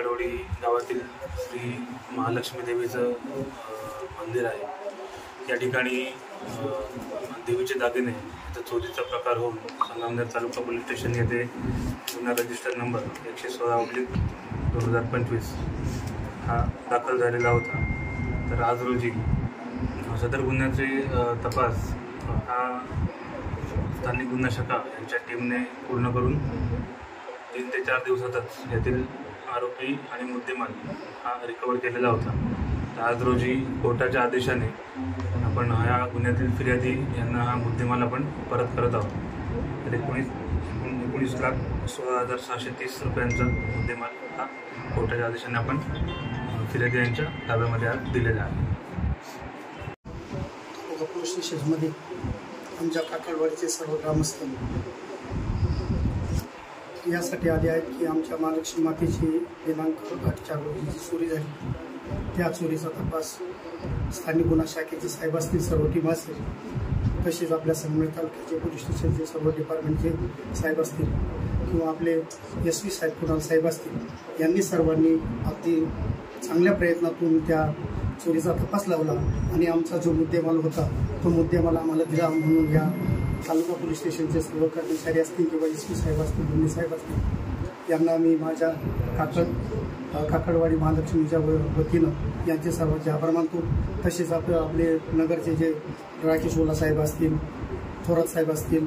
काकडवाडी गावातील श्री महालक्ष्मी देवीचं मंदिर आहे। या ठिकाणी देवीचे दागिने इथं चोरीचा प्रकार होऊन संगमनेर तालुका पोलीस स्टेशन येथे गुन्हा रजिस्टर नंबर 116/2025 हा दाखल झालेला होता। तर आज रोजी सदर गुन्ह्याचे तपास हा स्थानिक गुन्हा शाखा यांच्या टीमने पूर्ण करून 3 ते 4 दिवसातच यातील आरोपी आणि मुद्देमाल हा रिकवर केलेला होता। तर आज रोजी कोर्टाच्या आदेशाने आपण या गुन्ह्यातील फिर्यादी यांना हा मुद्देमाल आपण परत करत आहोत। तर 19,16,630 रुपयांचा मुद्देमाल हा कोर्टाच्या आदेशाने आपण फिर्यादी यांच्या ताब्यामध्ये आज दिलेला आहे। पोलीस स्टेशनमध्ये आमच्या काकडवाडीचे सर्व ग्रामस्थ यासाठी आले आहेत की आमच्या महालक्ष्मी मातेची दिनांक 8 रोजी जी चोरी झाली त्या चोरीचा तपास स्थानिक गुन्हा शाखेचे साहेब असतील, सर्व टीम असेल, तसेच आपल्या संगमनेर तालुक्याचे पोलीस स्टेशनचे सर्व डिपार्टमेंटचे साहेब असतील किंवा आपले SP साहेब कुणाल साहेब असतील, यांनी सर्वांनी अगदी चांगल्या प्रयत्नातून त्या चोरीचा तपास लावला आणि आमचा जो मुद्देमाल होता तो मुद्देमाल आम्हाला दिला। म्हणून या तालुका पोलीस स्टेशनचे सर्व कर्मचारी असतील किंवा SP साहेब असतील, दोन्ही साहेब असतील, यांना मी माझ्या काकडवाडी महालक्ष्मीच्या वतीनं यांचे सर्वांचे आभार मानतो। तसेच आपले नगरचे जे राकेश ओला साहेब असतील, थोरात साहेब असतील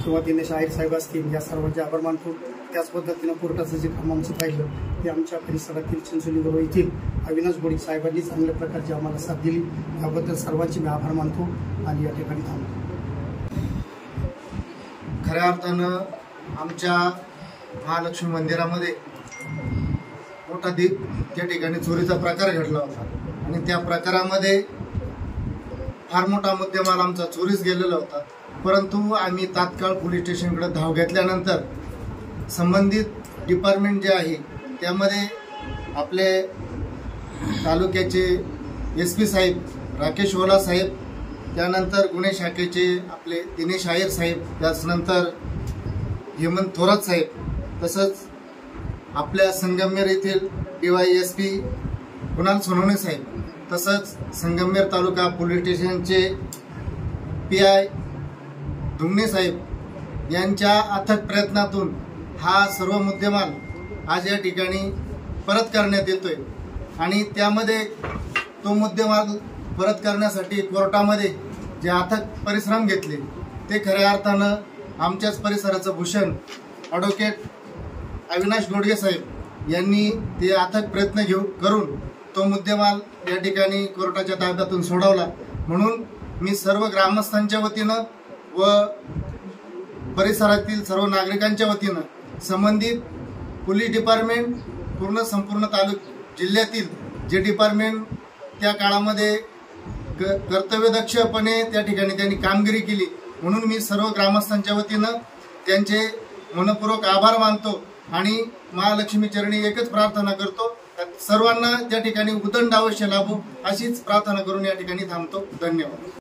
किंवा दिनेश आयर साहेब असतील, या सर्वांचे आभार मानतो। त्याच पद्धतीनं कोर्टाचं जे काम आमचं पाहिलं ते आमच्या परिसरातील चिंचोलीजवळ येथील अविनाश गोडी साहेबांनी चांगल्या प्रकारची आम्हाला साथ दिली, याबद्दल सर्वांचे मी आभार मानतो आणि या ठिकाणी थांबतो। खऱ्या अर्थानं आमच्या महालक्ष्मी मंदिरामध्ये मोठा त्या ठिकाणी चोरीचा प्रकार घडला होता आणि त्या प्रकारामध्ये फार मोठा मुद्देमाल आमचा चोरीस गेलेला होता। परंतु आम्ही तात्काळ पोलीस स्टेशनकडे धाव घेतल्यानंतर संबंधित डिपार्टमेंट जे आहे त्यामध्ये आपले तालुक्याचे SP साहेब राकेश ओला साहेब, त्यानंतर गुन्हे शाखेचे आपले दिनेश आयर साहेब, त्यानंतर हेमंत थोरात साहेब, तसंच आपल्या संगमनेर येथील DYSP कुणाल सोनवणे साहेब, तसंच संगमनेर तालुका पोलीस स्टेशनचे PI धुंगणे साहेब यांच्या अथक प्रयत्नातून हा सर्व मुद्देमाल आज या ठिकाणी परत करण्यात येतोय आणि त्यामध्ये तो मुद्देमाल परत करण्यासाठी कोर्टामध्ये जे अथक परिश्रम घेतले ते खऱ्या अर्थानं आमच्याच परिसराचं भूषण ॲडव्होकेट अविनाश गोडगे साहेब यांनी ते अथक प्रयत्न करून तो मुद्देमाल या ठिकाणी कोर्टाच्या ताब्यातून सोडवला। म्हणून मी सर्व ग्रामस्थांच्या वतीनं व परिसरातील सर्व नागरिकांच्या वतीनं संबंधित पोलीस डिपार्टमेंट संपूर्ण जिल्ह्यातील जे डिपार्टमेंट त्या काळामध्ये कर्तव्यदक्षपणे त्या ठिकाणी त्यांनी कामगिरी केली, म्हणून मी सर्व ग्रामस्थांच्या वतीनं त्यांचे मनपूर्वक आभार मानतो आणि महालक्ष्मी चरणी एकच प्रार्थना करतो, सर्वांना त्या ठिकाणी उदंड अवश्य लाभो अशीच प्रार्थना करून या ठिकाणी थांबतो। धन्यवाद।